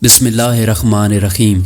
बिस्मिल्लाहिर्रहमानिर्रहीम।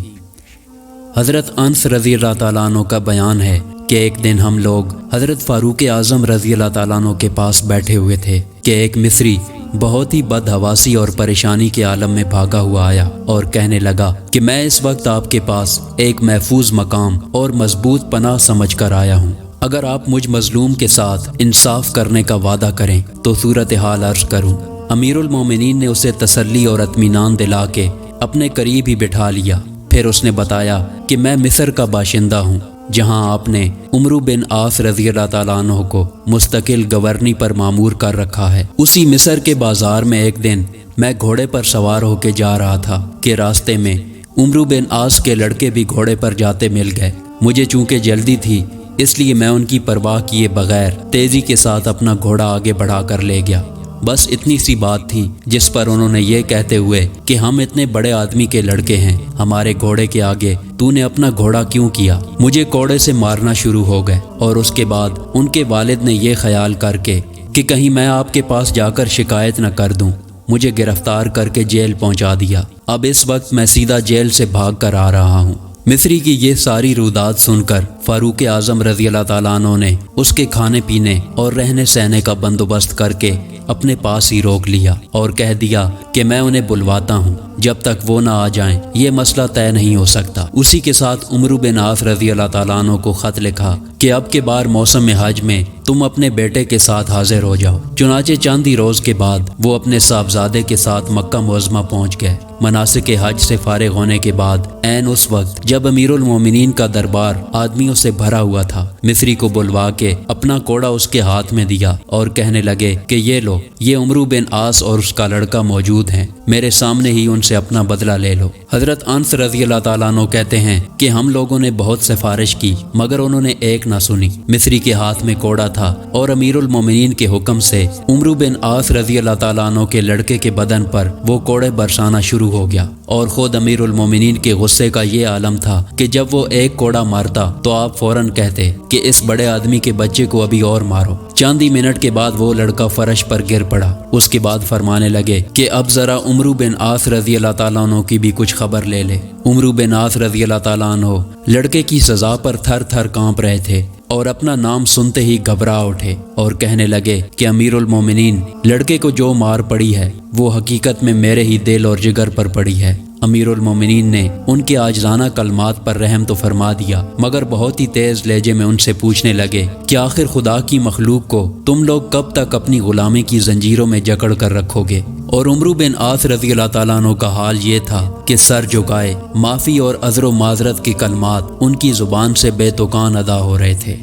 हज़रत अनस रज़ी अल्लाह ताला अन्हु का बयान है कि एक दिन हम लोग हज़रत फ़ारूक आज़म रज़ी अल्लाह ताला अन्हु के पास बैठे हुए थे कि एक मिस्री बहुत ही बदहवासी और परेशानी के आलम में भागा हुआ आया और कहने लगा कि मैं इस वक्त आपके पास एक महफूज मकाम और मजबूत पनाह समझ कर आया हूँ। अगर आप मुझ मजलूम के साथ इंसाफ करने का वादा करें तो सूरत हाल अर्ज करूँ। अमीरुल मोमिनीन ने उसे तसल्ली और इत्मीनान दिला के अपने करीब ही बिठा लिया। फिर उसने बताया कि मैं मिस्र का बाशिंदा हूँ, जहाँ आपने उमरू बिन आस रज़ी अल्लाह ताला अन्हु को मुस्तकिल गवर्नी पर मामूर कर रखा है। उसी मिस्र के बाजार में एक दिन मैं घोड़े पर सवार होकर जा रहा था कि रास्ते में उमरू बिन आस के लड़के भी घोड़े पर जाते मिल गए। मुझे चूँकि जल्दी थी इसलिए मैं उनकी परवाह किए बगैर तेज़ी के साथ अपना घोड़ा आगे बढ़ा कर ले गया। बस इतनी सी बात थी जिस पर उन्होंने ये कहते हुए कि हम इतने बड़े आदमी के लड़के हैं, हमारे घोड़े के आगे तूने अपना घोड़ा क्यों किया, मुझे घोड़े से मारना शुरू हो गए। और उसके बाद उनके वालिद ने यह ख्याल करके कि कहीं मैं आपके पास जाकर शिकायत न कर दूं, मुझे गिरफ्तार करके जेल पहुंचा दिया। अब इस वक्त मैं सीधा जेल से भाग कर आ रहा हूँ। मिस्री की ये सारी रुदात सुनकर फ़ारूक आज़म रज़ी अल्लाह ताला अन्हु ने उसके खाने पीने और रहने सहने का बंदोबस्त करके अपने पास ही रोक लिया और कह दिया कि मैं उन्हें बुलवाता हूँ, जब तक वो ना आ जाएं ये मसला तय नहीं हो सकता। उसी के साथ उमरू बिन आस रज़ी अल्लाह ताला अन्हु को ख़त लिखा कि अब के बार मौसम हज में तुम अपने बेटे के साथ हाजिर हो जाओ। चुनाचे चंद ही रोज़ के बाद वो अपने साहबजादे के साथ मक्का मुअज़्ज़मा पहुँच गए। मनासिक हज से फारिग होने के बाद ऐन उस वक्त जब अमीरुल मोमिनीन का दरबार आदमियों से भरा हुआ था, मिस्री को बुलवा के अपना कोड़ा उसके हाथ में दिया और कहने लगे कि ये लो, ये उमरू बिन आस और उसका लड़का मौजूद हैं, मेरे सामने ही उनसे अपना बदला ले लो। हज़रत अनस रज़ी अल्लाह ताला अन्हु कहते हैं कि हम लोगों ने बहुत सिफारिश की मगर उन्होंने एक ना सुनी। मिस्री के हाथ में कोड़ा था और अमीरुल मोमिनीन के हुक्म से उमरू बिन आस रज़ी अल्लाह ताला अन्हु के लड़के के बदन पर वो कोड़े बरसाना शुरू हो गया। और खुद अमीरुल मोमिनीन के गुस्से का ये आलम था कि जब वो एक कोड़ा मारता तो आप फौरन कहते कि इस बड़े आदमी के बच्चे को अभी और मारो। चंद ही मिनट के बाद वो लड़का फर्श पर गिर पड़ा। उसके बाद फरमाने लगे कि अब जरा उमरू बिन आस रज़ी अल्लाह ताला अन्हु की भी कुछ खबर ले ले। उमरू बिन आस रज़ी अल्लाह ताला अन्हु लड़के की सजा पर थर थर कांप रहे थे और अपना नाम सुनते ही घबरा उठे और कहने लगे कि अमीरुल मोमिनीन, लड़के को जो मार पड़ी है वो हकीकत में मेरे ही दिल और जिगर पर पड़ी है। अमीरुल मोमिनीन ने उनके आजज़ाना कलमात पर रहम तो फरमा दिया मगर बहुत ही तेज़ लहजे में उनसे पूछने लगे कि आखिर खुदा की मखलूक को तुम लोग कब तक अपनी गुलामी की जंजीरों में जकड़ कर रखोगे। और उमरू बिन आस रज़ी अल्लाह ताला अन्हु का हाल ये था कि सर झुकाए माफ़ी और अज़्र माज़रत की कलमात उनकी ज़ुबान से बेतुकान अदा हो रहे थे।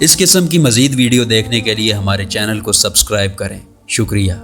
इस किस्म की मज़ीद वीडियो देखने के लिए हमारे चैनल को सब्सक्राइब करें। शुक्रिया।